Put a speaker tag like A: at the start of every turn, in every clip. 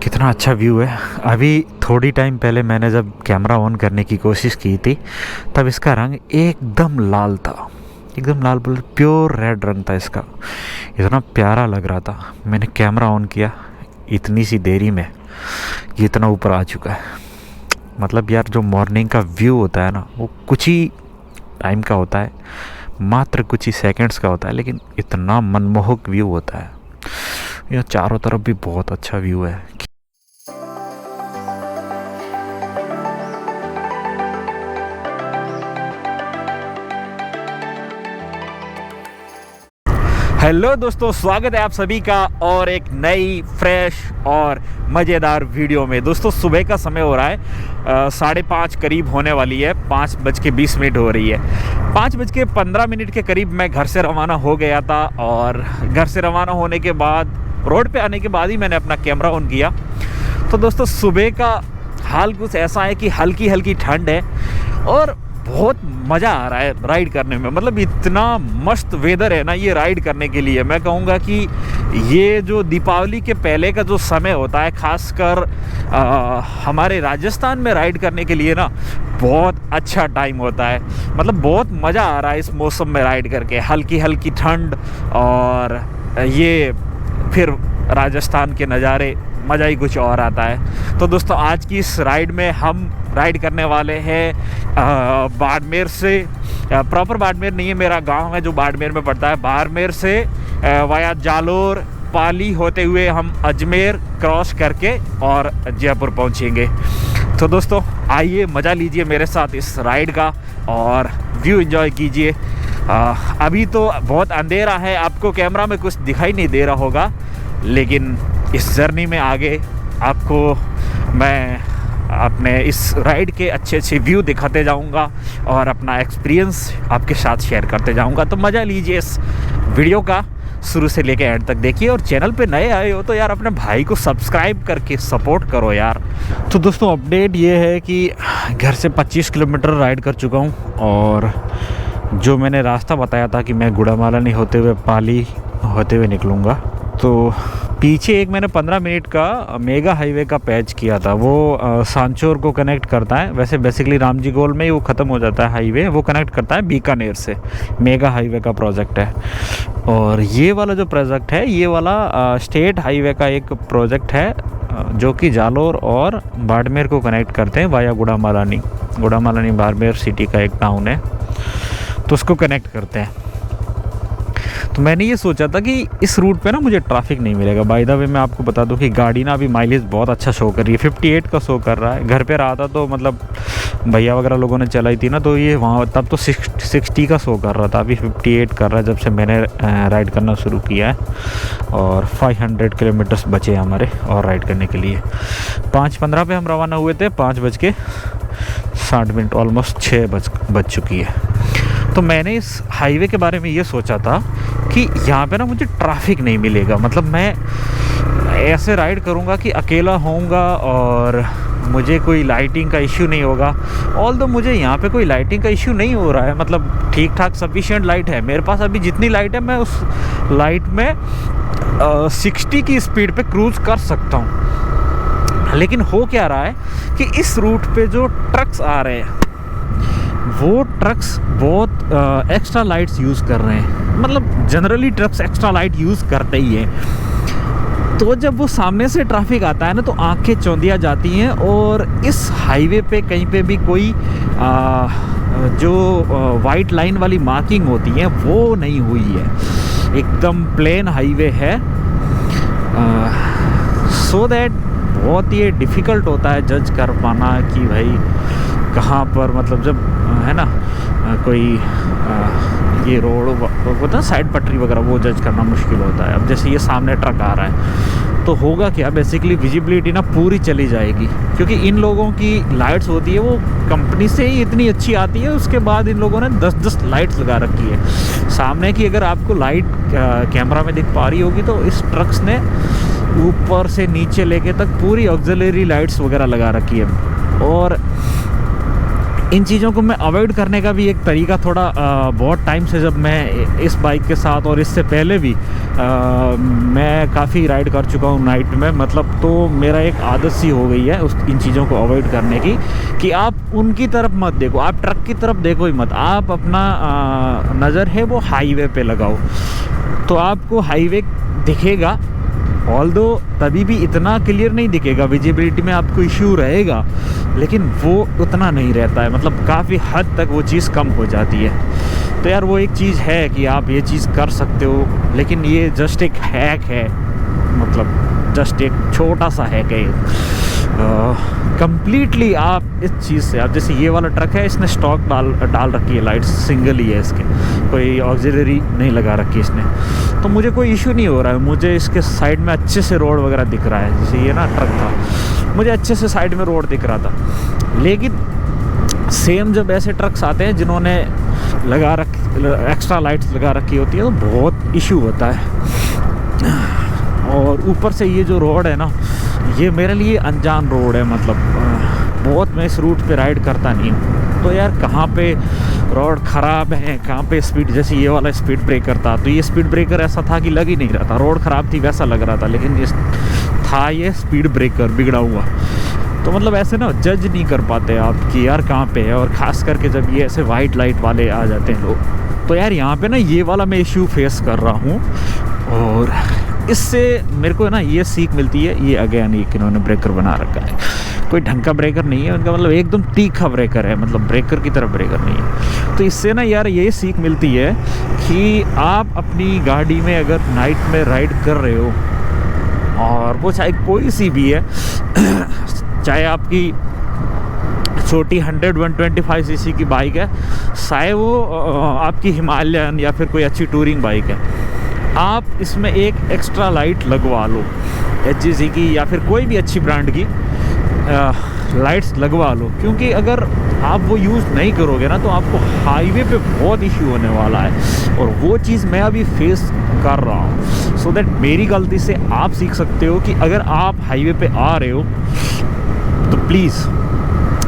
A: कितना अच्छा व्यू है। अभी थोड़ी टाइम पहले मैंने जब कैमरा ऑन करने की कोशिश की थी तब इसका रंग एकदम लाल था, एकदम लाल बोल प्योर रेड रंग था इसका। इतना प्यारा लग रहा था। मैंने कैमरा ऑन किया, इतनी सी देरी में ये इतना ऊपर आ चुका है। मतलब यार जो मॉर्निंग का व्यू होता है ना वो कुछ ही टाइम का होता है, मात्र कुछ ही सेकंड्स का होता है, लेकिन इतना मनमोहक व्यू होता है। यहाँ चारों तरफ भी बहुत अच्छा व्यू है। हेलो दोस्तों, स्वागत है आप सभी का और एक नई फ्रेश और मज़ेदार वीडियो में। दोस्तों सुबह का समय हो रहा है, 5:30 करीब होने वाली है, 5:20 हो रही है। 5:15 के करीब मैं घर से रवाना हो गया था और घर से रवाना होने के बाद रोड पे आने के बाद ही मैंने अपना कैमरा ऑन किया। तो दोस्तों सुबह का हाल कुछ ऐसा है कि हल्की हल्की ठंड है और बहुत मज़ा आ रहा है राइड करने में। मतलब इतना मस्त वेदर है ना ये राइड करने के लिए। मैं कहूँगा कि ये जो दीपावली के पहले का जो समय होता है, खासकर हमारे राजस्थान में राइड करने के लिए ना बहुत अच्छा टाइम होता है। मतलब बहुत मज़ा आ रहा है इस मौसम में राइड करके। हल्की हल्की ठंड और ये फिर राजस्थान के नज़ारे, मज़ा ही कुछ और आता है। तो दोस्तों आज की इस राइड में हम राइड करने वाले हैं बाड़मेर से। प्रॉपर बाड़मेर नहीं है, मेरा गांव है जो बाड़मेर में पड़ता है। बाड़मेर से वाया जालोर, पाली होते हुए हम अजमेर क्रॉस करके और जयपुर पहुंचेंगे। तो दोस्तों आइए मज़ा लीजिए मेरे साथ इस राइड का और व्यू एंजॉय कीजिए। अभी तो बहुत अंधेरा है, आपको कैमरा में कुछ दिखाई नहीं दे रहा होगा, लेकिन इस जर्नी में आगे आपको मैं अपने इस राइड के अच्छे अच्छे व्यू दिखाते जाऊंगा और अपना एक्सपीरियंस आपके साथ शेयर करते जाऊंगा। तो मज़ा लीजिए इस वीडियो का, शुरू से लेकर एंड तक देखिए। और चैनल पे नए आए हो तो यार अपने भाई को सब्सक्राइब करके सपोर्ट करो यार। तो दोस्तों अपडेट ये है कि घर से 25 किलोमीटर राइड कर चुका हूँ और जो मैंने रास्ता बताया था कि मैं गुड़ामालानी होते हुए पाली होते हुए निकलूँगा, तो पीछे एक मैंने 15 मिनट का मेगा हाईवे का पैच किया था। वो सांचौर को कनेक्ट करता है। वैसे बेसिकली रामजी गोल में ही वो ख़त्म हो जाता है हाईवे, वो कनेक्ट करता है बीकानेर से। मेगा हाईवे का प्रोजेक्ट है। और ये वाला जो प्रोजेक्ट है, ये वाला स्टेट हाईवे का एक प्रोजेक्ट है जो कि जालोर और बाड़मेर को कनेक्ट करते हैं वाया गुड़ामालानी। गुड़ामालानी बाड़मेर सिटी का एक टाउन है, तो उसको कनेक्ट करते हैं। तो मैंने ये सोचा था कि इस रूट पे ना मुझे ट्रैफिक नहीं मिलेगा। बाय द वे मैं आपको बता दूं कि गाड़ी ना अभी माइलेज बहुत अच्छा शो कर रही है, 58 का शो कर रहा है। घर पे रहा था तो मतलब भैया वगैरह लोगों ने चलाई थी ना, तो ये वहाँ तब तो 60 का शो कर रहा था, अभी 58 कर रहा है जब से मैंने राइड करना शुरू किया है। और 500 किलोमीटर्स बचे हमारे और राइड करने के लिए। 5:15 पे हम रवाना हुए थे, 5:60, ऑलमोस्ट 6 बज चुकी है। तो मैंने इस हाईवे के बारे में ये सोचा था कि यहाँ पे ना मुझे ट्रैफिक नहीं मिलेगा। मतलब मैं ऐसे राइड करूँगा कि अकेला होऊंगा और मुझे कोई लाइटिंग का इश्यू नहीं होगा। ऑल्दो मुझे यहाँ पे कोई लाइटिंग का इश्यू नहीं हो रहा है, मतलब ठीक ठाक सफिशिएंट लाइट है मेरे पास। अभी जितनी लाइट है मैं उस लाइट में 60 की स्पीड पे क्रूज़ कर सकता हूँ। लेकिन हो क्या रहा है कि इस रूट पे जो ट्रक्स आ रहे हैं वो ट्रक्स बहुत एक्स्ट्रा लाइट्स यूज़ कर रहे हैं। मतलब generally trucks extra light use करते ही हैं। तो जब वो सामने से ट्रैफिक आता है ना तो आंखें चौंधिया जाती हैं। और इस हाईवे पे कहीं पे भी कोई जो वाइट लाइन वाली मार्किंग होती है वो नहीं हुई है, एकदम प्लेन हाईवे है। सो दैट बहुत ही डिफ़िकल्ट होता है जज कर पाना कि भाई कहाँ पर, मतलब जब है ना कोई ये रोड होता है साइड पटरी वगैरह, वो जज करना मुश्किल होता है। अब जैसे ये सामने ट्रक आ रहा है तो होगा क्या, बेसिकली विजिबिलिटी ना पूरी चली जाएगी, क्योंकि इन लोगों की लाइट्स होती है वो कंपनी से ही इतनी अच्छी आती है। उसके बाद इन लोगों ने 10-10 लाइट्स लगा रखी है सामने की। अगर आपको लाइट कैमरा में दिख पा रही होगी तो इस ट्रक्स ने ऊपर से नीचे लेके तक पूरी ऑक्सिलरी लाइट्स वगैरह लगा रखी है। और इन चीज़ों को मैं अवॉइड करने का भी एक तरीका थोड़ा बहुत टाइम से, जब मैं इस बाइक के साथ और इससे पहले भी मैं काफ़ी राइड कर चुका हूँ नाइट में, मतलब तो मेरा एक आदत सी हो गई है इन चीज़ों को अवॉइड करने की, कि आप उनकी तरफ मत देखो, आप ट्रक की तरफ देखो ही मत, आप अपना नज़र है वो हाईवे पे लगाओ, तो आपको हाईवे दिखेगा। ऑल्दो तभी भी इतना क्लियर नहीं दिखेगा, विजिबिलिटी में आपको इश्यू रहेगा, लेकिन वो उतना नहीं रहता है, मतलब काफ़ी हद तक वो चीज़ कम हो जाती है। तो यार वो एक चीज़ है कि आप ये चीज़ कर सकते हो, लेकिन ये जस्ट एक हैक है, मतलब जस्ट एक छोटा सा हैक है। कंप्लीटली आप इस चीज़ से, आप जैसे ये वाला ट्रक है, इसने स्टॉक डाल रखी है, लाइट्स सिंगल ही है इसके, कोई ऑक्सिलरी नहीं लगा रखी इसने, तो मुझे कोई इशू नहीं हो रहा है। मुझे इसके साइड में अच्छे से रोड वगैरह दिख रहा है, जैसे ये ना ट्रक था, मुझे अच्छे से साइड में रोड दिख रहा था। लेकिन सेम जब ऐसे ट्रक्स आते हैं जिन्होंने एक्स्ट्रा लाइट्स लगा रखी होती है, तो बहुत इशू होता है। और ऊपर से ये जो रोड है ना, ये मेरे लिए अनजान रोड है, मतलब बहुत मैं इस रूट पे राइड करता नहीं हूँ, तो यार कहाँ पे रोड ख़राब है, कहाँ पे स्पीड, जैसे ये वाला स्पीड ब्रेकर था, तो ये स्पीड ब्रेकर ऐसा था कि लग ही नहीं रहा था, रोड ख़राब थी वैसा लग रहा था, लेकिन ये स्पीड ब्रेकर बिगड़ा हुआ। तो मतलब ऐसे ना जज नहीं कर पाते आप कि यार कहाँ पे है, और ख़ास करके जब ये ऐसे वाइट लाइट वाले आ जाते हैं लोग। तो यार यहाँ पे ना ये वाला मैं इशू फेस कर रहा हूँ, और इससे मेरे को ना ये सीख मिलती है। ये अगेन एक इन्होंने ब्रेकर बना रखा है, कोई ढंग का ब्रेकर नहीं है उनका, मतलब एकदम तीखा ब्रेकर है, मतलब ब्रेकर की तरह ब्रेकर नहीं है। तो इससे ना यार ये सीख मिलती है कि आप अपनी गाड़ी में अगर नाइट में राइड कर रहे हो, और वो चाहे कोई सी भी है चाहे आपकी छोटी 100-125 सीसी की बाइक है, चाहे वो आपकी हिमालयन या फिर कोई अच्छी टूरिंग बाइक है, आप इसमें एक एक्स्ट्रा लाइट लगवा लो, HGC की या फिर कोई भी अच्छी ब्रांड की लाइट्स लगवा लो, क्योंकि अगर आप वो यूज़ नहीं करोगे ना, तो आपको हाईवे पे बहुत इशू होने वाला है, और वो चीज़ मैं अभी फेस कर रहा हूँ। सो दैट मेरी गलती से आप सीख सकते हो कि अगर आप हाईवे पे आ रहे हो तो प्लीज़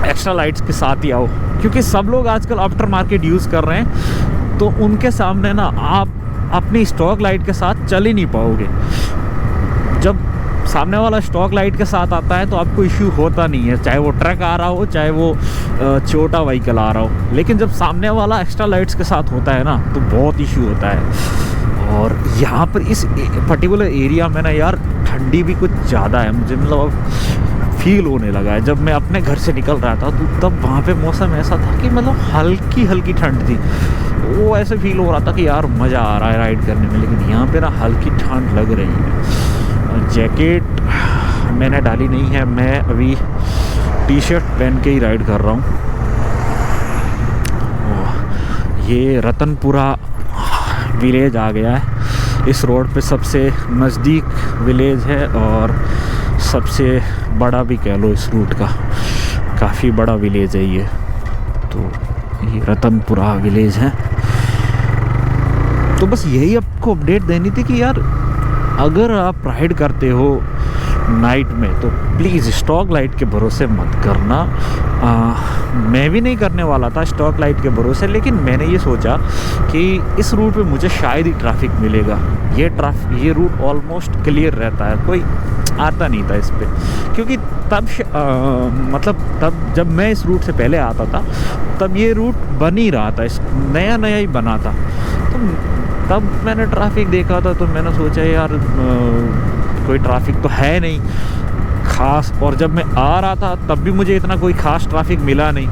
A: एक्स्ट्रा लाइट्स के साथ ही आओ, क्योंकि सब लोग आजकल आफ्टर मार्केट यूज़ कर रहे हैं, तो उनके सामने ना आप अपनी स्टॉक लाइट के साथ चल ही नहीं पाओगे। जब सामने वाला स्टॉक लाइट के साथ आता है तो आपको इश्यू होता नहीं है, चाहे वो ट्रक आ रहा हो, चाहे वो छोटा व्हीकल आ रहा हो, लेकिन जब सामने वाला एक्स्ट्रा लाइट्स के साथ होता है ना, तो बहुत इश्यू होता है। और यहाँ पर इस पर्टिकुलर एरिया में ना यार ठंडी भी कुछ ज़्यादा है, मुझे मतलब अब फील होने लगा है। जब मैं अपने घर से निकल रहा था तो तब वहाँ पे मौसम ऐसा था कि मतलब हल्की हल्की ठंड थी, वो ऐसे फील हो रहा था कि यार मज़ा आ रहा है राइड करने में, लेकिन यहाँ पे ना हल्की ठंड लग रही है। जैकेट मैंने डाली नहीं है, मैं अभी टी-शर्ट पहन के ही राइड कर रहा हूँ। ये रतनपुरा विलेज आ गया है, इस रोड पे सबसे नज़दीक विलेज है और सबसे बड़ा भी कह लो इस रूट का, काफ़ी बड़ा विलेज है ये। तो ये रतनपुरा विलेज है। तो बस यही आपको अपडेट देनी थी कि यार अगर आप राइड करते हो नाइट में तो प्लीज़ स्टॉक लाइट के भरोसे मत करना। मैं भी नहीं करने वाला था स्टॉक लाइट के भरोसे, लेकिन मैंने ये सोचा कि इस रूट पे मुझे शायद ही ट्रैफिक मिलेगा। ये रूट ऑलमोस्ट क्लियर रहता है, कोई आता नहीं था इस पे, क्योंकि तब जब मैं इस रूट से पहले आता था तब ये रूट बन ही रहा था, नया ही बना था। तो तब मैंने ट्रैफिक देखा था तो मैंने सोचा यार कोई ट्रैफिक तो है नहीं ख़ास, और जब मैं आ रहा था तब भी मुझे इतना कोई ख़ास ट्रैफिक मिला नहीं।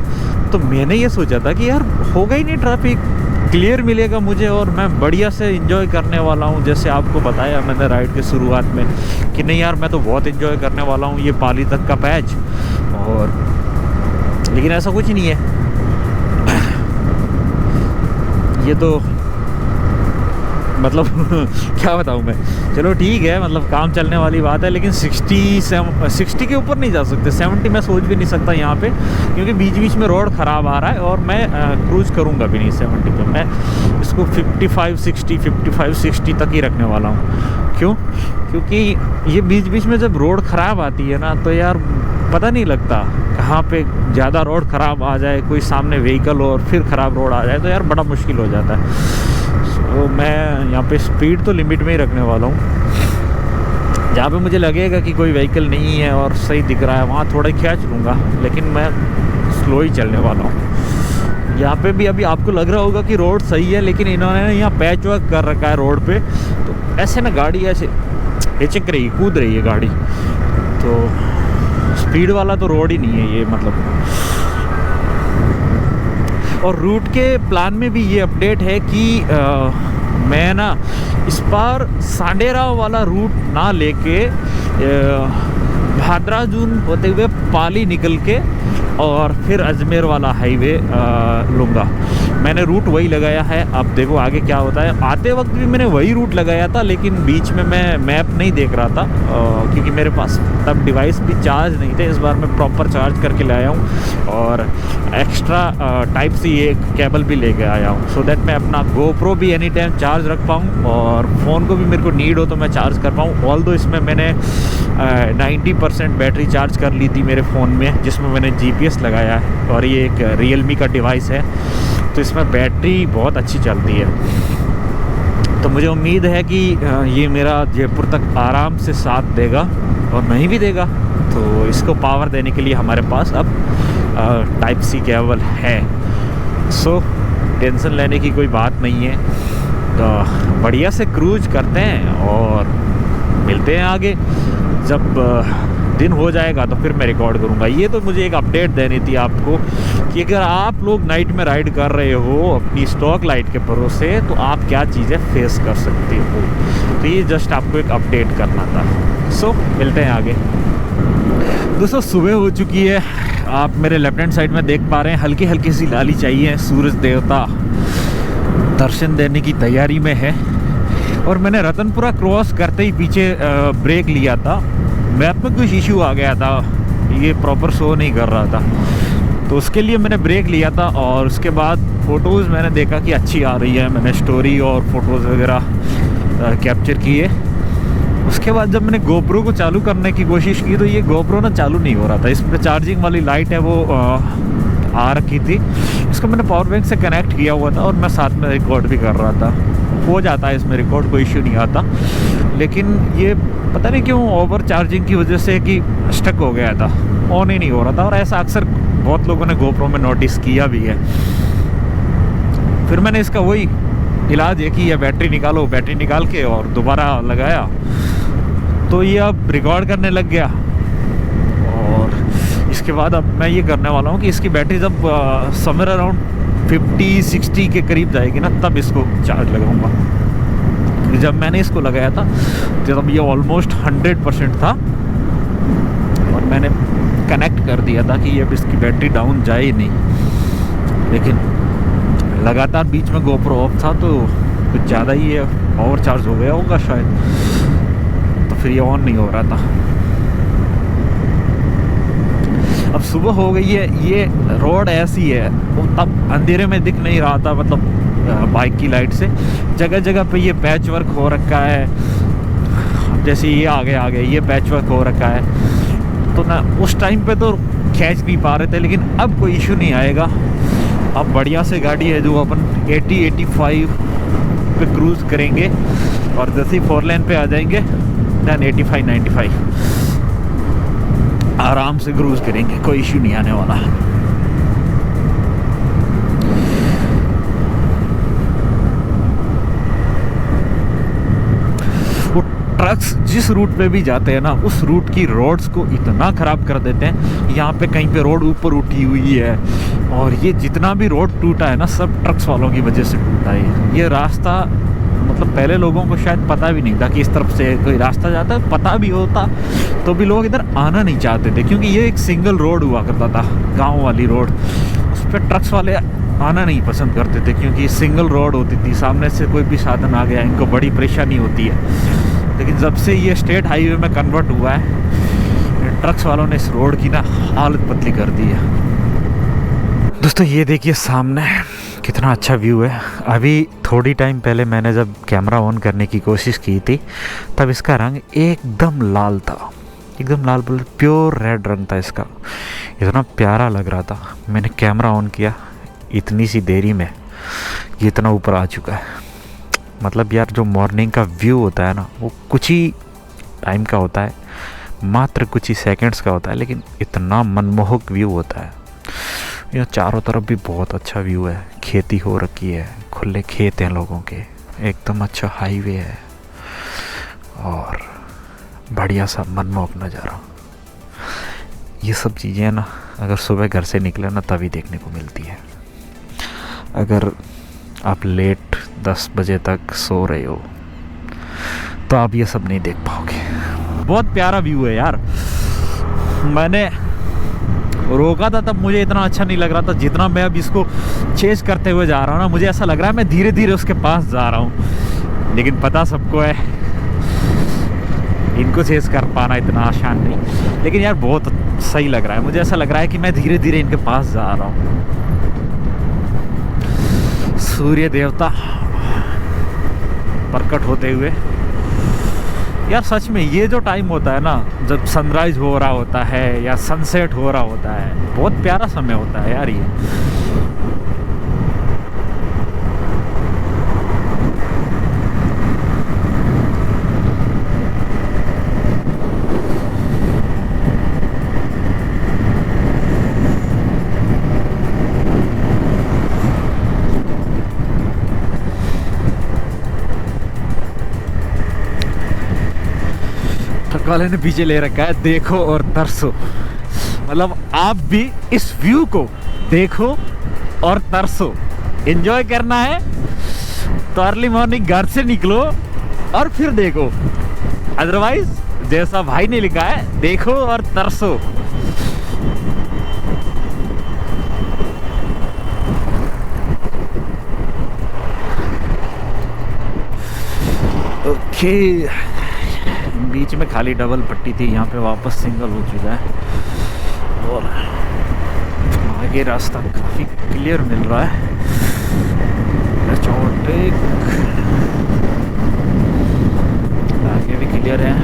A: तो मैंने ये सोचा था कि यार होगा ही नहीं ट्रैफिक, क्लियर मिलेगा मुझे और मैं बढ़िया से एंजॉय करने वाला हूँ। जैसे आपको बताया मैंने राइड के शुरुआत में कि नहीं यार मैं तो बहुत एंजॉय करने वाला हूँ ये पाली तक का पैच, और लेकिन ऐसा कुछ नहीं है। ये तो मतलब क्या बताऊँ मैं, चलो ठीक है, मतलब काम चलने वाली बात है, लेकिन 60 के ऊपर नहीं जा सकते। 70 मैं सोच भी नहीं सकता यहाँ पे, क्योंकि बीच बीच में रोड ख़राब आ रहा है और मैं क्रूज़ करूँगा भी नहीं 70 पे। मैं इसको 55-60 तक ही रखने वाला हूँ। क्यों? क्योंकि ये बीच बीच में जब रोड ख़राब आती है ना तो यार पता नहीं लगता यहाँ पे ज़्यादा रोड ख़राब आ जाए, कोई सामने व्हीकल और फिर ख़राब रोड आ जाए तो यार बड़ा मुश्किल हो जाता है। तो मैं यहाँ पे स्पीड तो लिमिट में ही रखने वाला हूँ। जहाँ पे मुझे लगेगा कि कोई व्हीकल नहीं है और सही दिख रहा है वहाँ थोड़ा खींच लूँगा, लेकिन मैं स्लो ही चलने वाला हूँ। यहाँ पे भी अभी आपको लग रहा होगा कि रोड सही है, लेकिन इन्होंने यहाँ पैच वर्क कर रखा है रोड पे, तो ऐसे ना गाड़ी ऐसे हिचक रही, कूद रही है गाड़ी। तो स्पीड वाला तो रोड ही नहीं है ये, मतलब। और रूट के प्लान में भी ये अपडेट है कि मैं ना इस बार सांडेरा वाला रूट ना लेके भाद्राजून होते हुए पाली निकल के और फिर अजमेर वाला हाईवे लूँगा। मैंने रूट वही लगाया है, अब देखो आगे क्या होता है। आते वक्त भी मैंने वही रूट लगाया था, लेकिन बीच में मैं मैप नहीं देख रहा था क्योंकि मेरे पास तब डिवाइस भी चार्ज नहीं थे। इस बार मैं प्रॉपर चार्ज करके लाया हूँ और एक्स्ट्रा टाइप सी एक केबल भी लेके आया हूँ, सो दैट मैं अपना GoPro भी एनी टाइम चार्ज रख पाऊँ और फ़ोन को भी मेरे को नीड हो तो मैं चार्ज कर पाऊँ। ऑल्दो इसमें मैंने 90% बैटरी चार्ज कर ली थी मेरे फ़ोन में, जिसमें मैंने GPS लगाया है और ये एक Realme का डिवाइस है, तो इसमें बैटरी बहुत अच्छी चलती है। तो मुझे उम्मीद है कि ये मेरा जयपुर तक आराम से साथ देगा, और नहीं भी देगा तो इसको पावर देने के लिए हमारे पास अब टाइप सी केबल है। सो टेंशन लेने की कोई बात नहीं है। तो बढ़िया से क्रूज करते हैं और मिलते हैं आगे। जब दिन हो जाएगा तो फिर मैं रिकॉर्ड करूँगा। ये तो मुझे एक अपडेट देनी थी आपको कि अगर आप लोग नाइट में राइड कर रहे हो अपनी स्टॉक लाइट के भरोसे, तो आप क्या चीज़ें फेस कर सकते हो। तो ये जस्ट आपको एक अपडेट करना था। सो मिलते हैं आगे। दोस्तों सुबह हो चुकी है, आप मेरे लेफ्ट हैंड साइड में देख पा रहे हैं हल्की हल्की सी लाली चाहिए। सूरज देवता दर्शन देने की तैयारी में है। और मैंने रतनपुरा क्रॉस करते ही पीछे ब्रेक लिया था, मैप में कुछ इशू आ गया था, ये प्रॉपर शो नहीं कर रहा था, तो उसके लिए मैंने ब्रेक लिया था। और उसके बाद फ़ोटोज़ मैंने देखा कि अच्छी आ रही है, मैंने स्टोरी और फ़ोटोज़ वगैरह कैप्चर किए। उसके बाद जब मैंने GoPro को चालू करने की कोशिश की तो ये GoPro ना चालू नहीं हो रहा था। इसमें चार्जिंग वाली लाइट है वो आ रखी थी, इसको मैंने पावर बैंक से कनेक्ट किया हुआ था और मैं साथ में रिकॉर्ड भी कर रहा था। हो जाता है इसमें रिकॉर्ड, कोई इश्यू नहीं आता, लेकिन ये पता नहीं क्यों ओवर चार्जिंग की वजह से कि स्टक हो गया था, ऑन ही नहीं हो रहा था। और ऐसा अक्सर बहुत लोगों ने GoPro में नोटिस किया भी है। फिर मैंने इसका वही इलाज है कि ये बैटरी निकालो, बैटरी निकाल के और दोबारा लगाया तो ये अब रिकॉर्ड करने लग गया। और इसके बाद अब मैं ये करने वाला हूँ कि इसकी बैटरी जब समवेयर अराउंड 50-60 के करीब जाएगी ना, तब इसको चार्ज लगाऊंगा। जब मैंने इसको लगाया था तो तब ये ऑलमोस्ट 100% था और मैंने कनेक्ट कर दिया था कि ये अब इसकी बैटरी डाउन जाए ही नहीं। लेकिन लगातार बीच में GoPro ऑफ था तो कुछ ज़्यादा ही ओवर चार्ज हो गया होगा शायद, तो फिर ये ऑन नहीं हो रहा था। अब सुबह हो गई है, ये रोड ऐसी है वो तब अंधेरे में दिख नहीं रहा था, मतलब बाइक की लाइट से। जगह जगह पे ये पैच वर्क हो रखा है, जैसे ये आगे ये पैच वर्क हो रखा है, तो ना उस टाइम पे तो खींच नहीं पा रहे थे, लेकिन अब कोई इशू नहीं आएगा। अब बढ़िया से गाड़ी है जो अपन 80-85 पे क्रूज़ करेंगे और जैसे ही 4 लेन पे आ जाएंगे देन 85-95 आराम से क्रूज़ करेंगे, कोई इशू नहीं आने वाला। वो ट्रक्स जिस रूट पे भी जाते हैं ना, उस रूट की रोड्स को इतना ख़राब कर देते हैं। यहाँ पे कहीं पे रोड ऊपर उठी हुई है और ये जितना भी रोड टूटा है ना, सब ट्रक्स वालों की वजह से टूटा है। ये रास्ता मतलब पहले लोगों को शायद पता भी नहीं था कि इस तरफ से कोई रास्ता जाता है, पता भी होता तो भी लोग इधर आना नहीं चाहते थे, क्योंकि ये एक सिंगल रोड हुआ करता था, गांव वाली रोड। उस पर ट्रक्स वाले आना नहीं पसंद करते थे क्योंकि सिंगल रोड होती थी, सामने से कोई भी साधन आ गया इनको बड़ी परेशानी होती है। लेकिन जब से ये स्टेट हाईवे में कन्वर्ट हुआ है, ट्रक्स वालों ने इस रोड की ना हालत पतली कर दी है। दोस्तों ये देखिए सामने कितना अच्छा व्यू है। अभी थोड़ी टाइम पहले मैंने जब कैमरा ऑन करने की कोशिश की थी तब इसका रंग एकदम लाल था, एकदम लाल, प्योर रेड रंग था इसका। इतना प्यारा लग रहा था, मैंने कैमरा ऑन किया, इतनी सी देरी में ये इतना ऊपर आ चुका है। मतलब यार जो मॉर्निंग का व्यू होता है ना, वो कुछ ही टाइम का होता है, मात्र कुछ ही सेकंड्स का होता है, लेकिन इतना मनमोहक व्यू होता है। यहाँ चारों तरफ भी बहुत अच्छा व्यू है, खेती हो रखी है, खुले खेत हैं लोगों के, एकदम अच्छा हाईवे है और बढ़िया सा मनमोहक नज़ारा। ये सब चीज़ें ना अगर सुबह घर से निकले ना तभी देखने को मिलती है। अगर आप लेट 10 बजे तक सो रहे हो तो आप ये सब नहीं देख पाओगे। बहुत प्यारा व्यू है यार। मैंने रोका था तब मुझे इतना अच्छा नहीं लग रहा था, जितना मैं अब इसको चेज करते हुए जा रहा हूँ ना, मुझे ऐसा लग रहा है मैं धीरे धीरे उसके पास जा रहा हूँ। लेकिन पता सबको है इनको चेज कर पाना इतना आसान नहीं, लेकिन यार बहुत सही लग रहा है। मुझे ऐसा लग रहा है कि मैं धीरे धीरे इनके पास जा रहा हूँ। सूर्य देवता प्रकट होते हुए, यार सच में ये जो टाइम होता है ना, जब सनराइज हो रहा होता है या सनसेट हो रहा होता है, बहुत प्यारा समय होता है यार ये। ट्रक वाले ने पीछे ले रखा है देखो और तरसो। मतलब आप भी इस व्यू को देखो और तरसो, एंजॉय करना है तो अर्ली मॉर्निंग घर से निकलो और फिर देखो। अदरवाइज जैसा भाई ने लिखा है, देखो और तरसो। ओके, बीच में खाली डबल पट्टी थी, यहाँ पे वापस सिंगल हो चुका है और आगे रास्ता काफ़ी क्लियर मिल रहा है। आगे भी क्लियर है।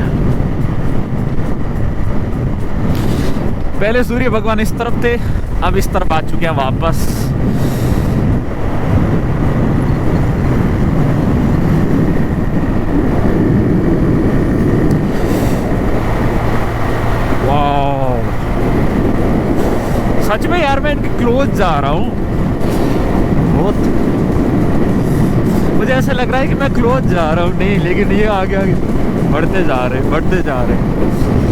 A: पहले सूर्य भगवान इस तरफ थे, अब इस तरफ आ चुके हैं वापस। सच में यार मैं इनके क्लोज जा रहा हूँ बहुत। मुझे ऐसा लग रहा है कि मैं क्लोज जा रहा हूँ, नहीं, लेकिन ये आगे आगे बढ़ते जा रहे, बढ़ते जा रहे।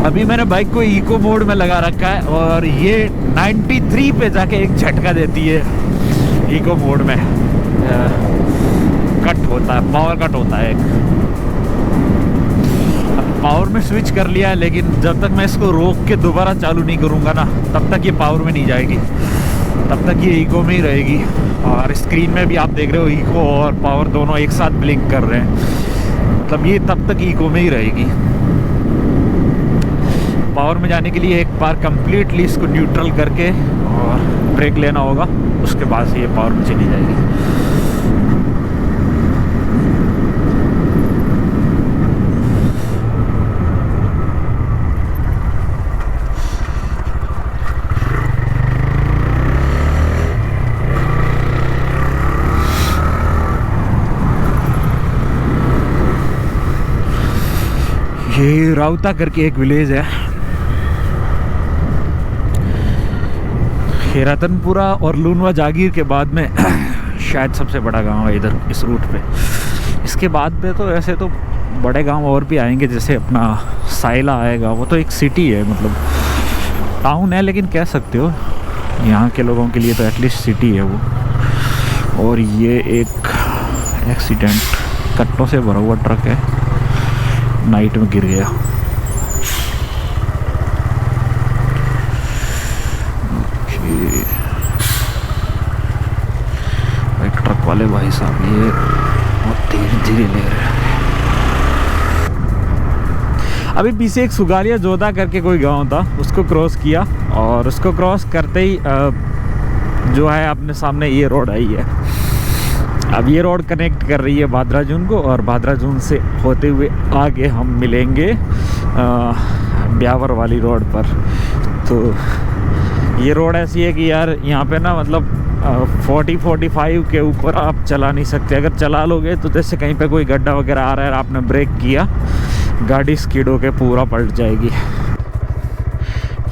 A: अभी मैंने बाइक को इको मोड में लगा रखा है और ये 93 पे जाके एक झटका देती है। इको मोड में कट होता है, पावर कट होता है एक। अब पावर में स्विच कर लिया है, लेकिन जब तक मैं इसको रोक के दोबारा चालू नहीं करूँगा ना, तब तक ये पावर में नहीं जाएगी, तब तक ये इको में ही रहेगी। और स्क्रीन में भी आप देख रहे हो इको और पावर दोनों एक साथ ब्लिंक कर रहे हैं, मतलब ये तब तक इको में ही रहेगी। पावर में जाने के लिए एक बार कंप्लीटली इसको न्यूट्रल करके और ब्रेक लेना होगा, उसके बाद से ये पावर में चली जाएगी। ये राउता करके एक विलेज है। रतनपुरा और लूनवा जागीर के बाद में शायद सबसे बड़ा गांव है इधर इस रूट पे। इसके बाद में तो ऐसे तो बड़े गांव और भी आएंगे, जैसे अपना साइला आएगा, वो तो एक सिटी है, मतलब टाउन है, लेकिन कह सकते हो यहाँ के लोगों के लिए तो एटलीस्ट सिटी है वो। और ये एक एक्सीडेंट, कट्टों से भरा हुआ ट्रक है, नाइट में गिर गया। एक ट्रक वाले भाई साहब ये बहुत धीरे धीरे ले रहे हैं। अभी पीछे एक सुगालिया जोधा करके कोई गांव था, उसको क्रॉस किया और उसको क्रॉस करते ही जो है अपने सामने ये रोड आई है। अब ये रोड कनेक्ट कर रही है भादराजून को, और भादराजून से होते हुए आगे हम मिलेंगे ब्यावर वाली रोड पर। तो ये रोड ऐसी है कि यार यहाँ पे ना मतलब 40-45 के ऊपर आप चला नहीं सकते। अगर चला लोगे तो जैसे कहीं पे कोई गड्ढा वगैरह आ रहा है, आपने ब्रेक किया, गाड़ी स्किड होके पूरा पलट जाएगी।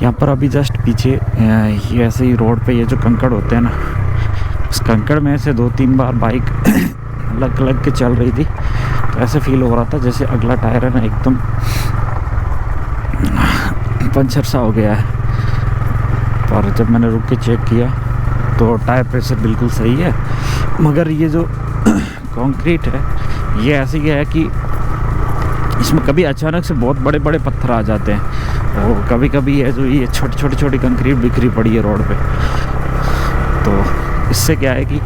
A: यहाँ पर अभी जस्ट पीछे ये ऐसे ही रोड पे ये जो कंकड़ होते हैं ना, उस कंकड़ में से 2-3 बार बाइक लग लग के चल रही थी। तो ऐसे फील हो रहा था जैसे अगला टायर है ना एकदम पंचर सा हो गया है। पर जब मैंने रुक के चेक किया तो टायर प्रेशर बिल्कुल सही है। मगर ये जो कंक्रीट है ये ऐसी है कि इसमें कभी अचानक से बहुत बड़े बड़े पत्थर आ जाते हैं, और कभी कभी है जो ये छोटी छोटी कंक्रीट बिखरी पड़ी है रोड पे। तो इससे क्या है कि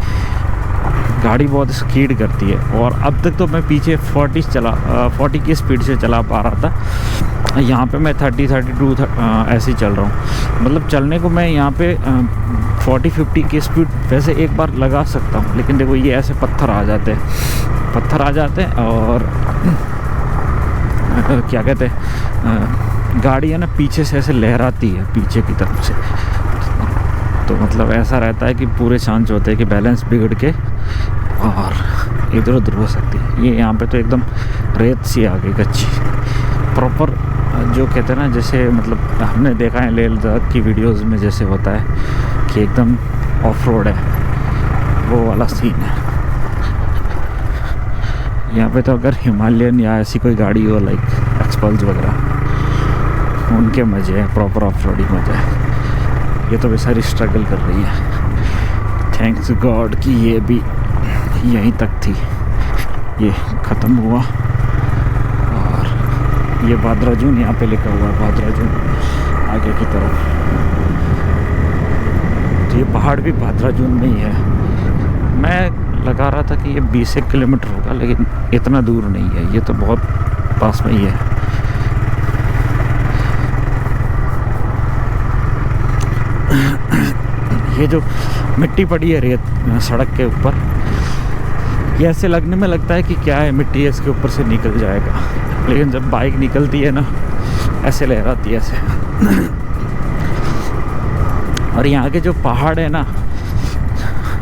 A: गाड़ी बहुत स्पीड करती है। और अब तक तो मैं पीछे 40 की स्पीड से चला पा रहा था, यहाँ पे मैं 30-32 ऐसे ही चल रहा हूँ। मतलब चलने को मैं यहाँ पे 40-50 की स्पीड वैसे एक बार लगा सकता हूँ, लेकिन देखो ये ऐसे पत्थर आ जाते हैं और क्या कहते हैं, गाड़ी है ना पीछे से ऐसे लहराती है पीछे की तरफ से। तो मतलब ऐसा रहता है कि पूरे चांस होते हैं कि बैलेंस बिगड़ के और इधर उधर हो सकती है। ये यहाँ पे तो एकदम रेत सी आ गई कच्ची प्रॉपर, जो कहते हैं ना जैसे मतलब हमने देखा है लेह लद्दाख की वीडियोस में जैसे होता है कि एकदम ऑफ रोड है, वो वाला सीन है। यहाँ पे तो अगर हिमालयन या ऐसी कोई गाड़ी हो लाइक एक्सपल्स वगैरह, उनके मज़े हैं, प्रॉपर ऑफ रोडिंग मज़ा है। ये तो बेचारी स्ट्रगल कर रही है। थैंक्स गॉड कि ये भी यहीं तक थी, ये ख़त्म हुआ। और ये भादराजून यहाँ पे लिखा हुआ है, भादराजून आगे की तरफ। तो ये पहाड़ भी भादराजून में ही है। मैं लगा रहा था कि ये 20 किलोमीटर होगा, लेकिन इतना दूर नहीं है, ये तो बहुत पास में ही है। ये जो मिट्टी पड़ी है रेत सड़क के ऊपर, ये ऐसे लगने में लगता है कि क्या है, मिट्टी इसके ऊपर से निकल जाएगा, लेकिन जब बाइक निकलती है ना ऐसे लहराती है ऐसे। और यहाँ के जो पहाड़ है ना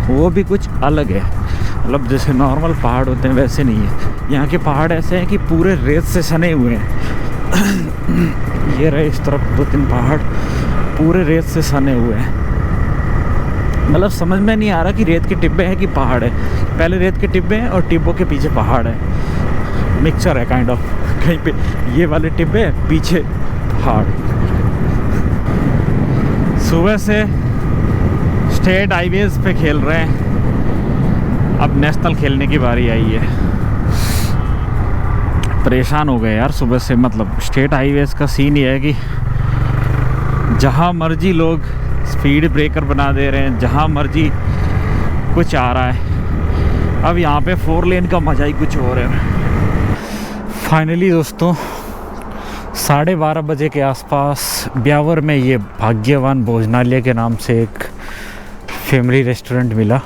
A: वो भी कुछ अलग है, मतलब जैसे नॉर्मल पहाड़ होते हैं वैसे नहीं है। यहाँ के पहाड़ ऐसे हैं कि पूरे रेत से सने हुए हैं। ये रहे इस तरफ 2-3 पहाड़ पूरे रेत से सने हुए हैं। मतलब समझ में नहीं आ रहा कि रेत के टिब्बे हैं कि पहाड़ है। पहले रेत के टिब्बे हैं और टिब्बों के पीछे पहाड़ है, मिक्सचर है काइंड ऑफ। कहीं पे ये वाले टिब्बे हैं, पीछे पहाड़। सुबह से स्टेट हाईवेज पे खेल रहे हैं, अब नेशनल खेलने की बारी आई है। परेशान हो गए यार सुबह से। मतलब स्टेट हाईवेज का सीन ये है कि जहाँ मर्जी लोग स्पीड ब्रेकर बना दे रहे हैं, जहाँ मर्जी कुछ आ रहा है। अब यहाँ पे 4 लेन का मज़ा ही कुछ और है। फाइनली दोस्तों 12:30 बजे के आसपास ब्यावर में ये भाग्यवान भोजनालय के नाम से एक फैमिली रेस्टोरेंट मिला।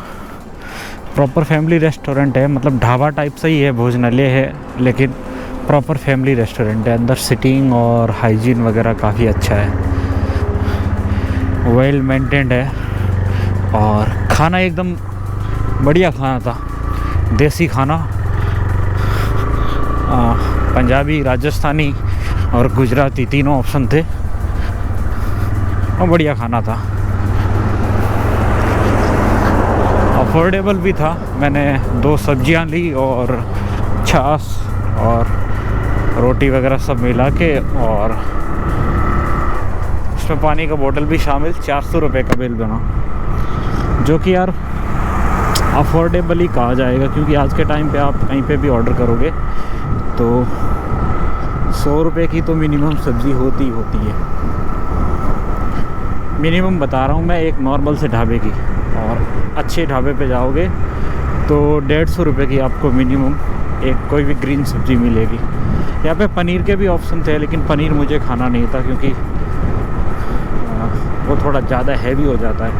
A: प्रॉपर फैमिली रेस्टोरेंट है, मतलब ढाबा टाइप से ही है, भोजनालय है, लेकिन प्रॉपर फैमिली रेस्टोरेंट है। अंदर सिटिंग और हाइजीन वगैरह काफ़ी अच्छा है, वेल मेंटेन्ड है। और खाना एकदम बढ़िया खाना था, देसी खाना, पंजाबी, राजस्थानी और गुजराती तीनों ऑप्शन थे, और बढ़िया खाना था, अफोर्डेबल भी था। मैंने 2 सब्जियां ली और छाछ और रोटी वगैरह सब मिला के, और उसमें पानी का बोतल भी शामिल। 400 रुपये का बिल बना, जो कि यार अफोर्डेबल ही कहा जाएगा, क्योंकि आज के टाइम पे आप कहीं पे भी ऑर्डर करोगे तो 100 रुपये की तो मिनिमम सब्ज़ी होती ही होती है। मिनिमम बता रहा हूँ मैं, एक नॉर्मल से ढाबे की, और अच्छे ढाबे पे जाओगे तो 150 रुपये की आपको मिनिमम एक कोई भी ग्रीन सब्ज़ी मिलेगी। यहाँ पे पनीर के भी ऑप्शन थे, लेकिन पनीर मुझे खाना नहीं था क्योंकि वो थोड़ा ज़्यादा हैवी हो जाता है।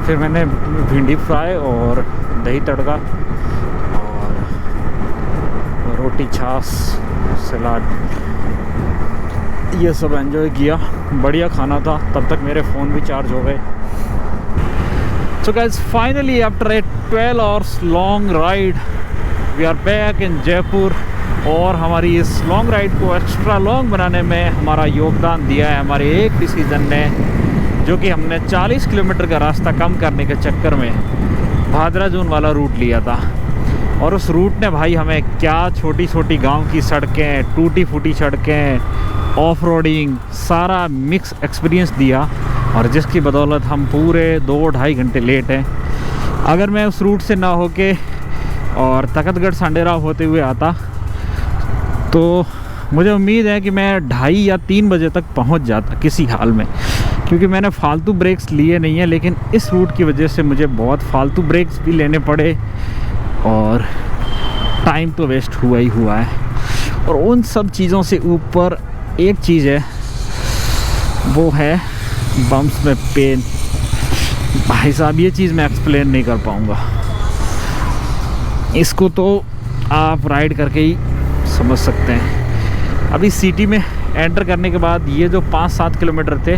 A: फिर मैंने भिंडी फ्राई और दही तड़का और रोटी, छाछ, सलाद, ये सब एंजॉय किया। बढ़िया खाना था। तब तक मेरे फ़ोन भी चार्ज हो गए। So guys, finally after a 12 hours long ride we are back in Jaipur. और हमारी इस लॉन्ग राइड को एक्स्ट्रा लॉन्ग बनाने में हमारा योगदान दिया है हमारे एक डिसीज़न ने, जो कि हमने 40 किलोमीटर का रास्ता कम करने के चक्कर में भादरा जून वाला रूट लिया था। और उस रूट ने भाई हमें क्या छोटी छोटी गांव की सड़कें, टूटी फूटी सड़कें, ऑफ रोडिंग, सारा मिक्स एक्सपीरियंस दिया, और जिसकी बदौलत हम पूरे 2-2.5 घंटे लेट हैं। अगर मैं उस रूट से ना होके और तखतगढ़ सांडेरा होते हुए आता तो मुझे उम्मीद है कि मैं 2:30 या 3 बजे तक पहुंच जाता किसी हाल में, क्योंकि मैंने फालतू ब्रेक्स लिए नहीं हैं। लेकिन इस रूट की वजह से मुझे बहुत फालतू ब्रेक्स भी लेने पड़े और टाइम तो वेस्ट हुआ ही हुआ है। और उन सब चीज़ों से ऊपर एक चीज़ है, वो है बम्प्स में पेन। भाई साहब, ये चीज़ मैं एक्सप्लेन नहीं कर पाऊँगा, इसको तो आप राइड करके ही समझ सकते हैं। अभी सिटी में एंटर करने के बाद ये जो 5-7 किलोमीटर थे,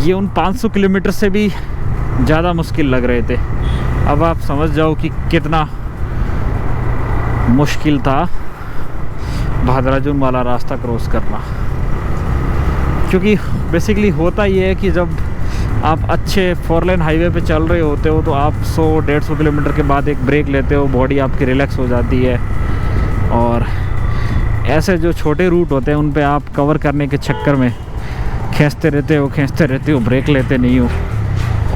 A: ये उन 500 किलोमीटर से भी ज़्यादा मुश्किल लग रहे थे। अब आप समझ जाओ कि कितना मुश्किल था भादरा जून वाला रास्ता क्रॉस करना। क्योंकि बेसिकली होता ये है कि जब आप अच्छे 4 लेन हाईवे पे चल रहे होते हो तो आप 100-150 किलोमीटर के बाद एक ब्रेक लेते हो, बॉडी आपकी रिलैक्स हो जाती है। और ऐसे जो छोटे रूट होते हैं उन पे आप कवर करने के चक्कर में खींचते रहते हो, ब्रेक लेते नहीं हो।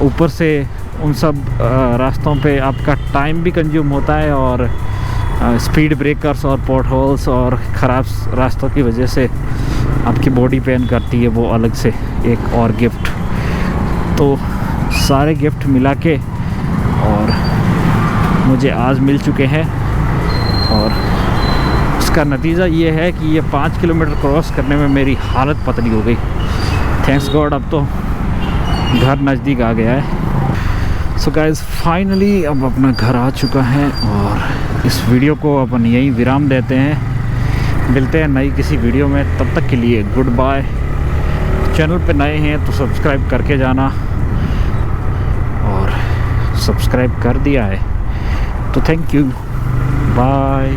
A: ऊपर से उन सब रास्तों पे आपका टाइम भी कंज्यूम होता है, और स्पीड ब्रेकर्स और पोर्ट होल्स और ख़राब रास्तों की वजह से आपकी बॉडी पेन करती है, वो अलग से एक और गिफ्ट। तो सारे गिफ्ट मिला के और मुझे आज मिल चुके हैं, और उसका नतीजा ये है कि ये 5 किलोमीटर क्रॉस करने में मेरी हालत पतली हो गई। थैंक्स गॉड अब तो घर नज़दीक आ गया है। सो गाइस, फाइनली अब अपना घर आ चुका है, और इस वीडियो को अपन यहीं विराम देते हैं। मिलते हैं नई किसी वीडियो में, तब तक के लिए गुड बाय। चैनल पे नए हैं तो सब्सक्राइब करके जाना, और सब्सक्राइब कर दिया है तो थैंक यू, बाय।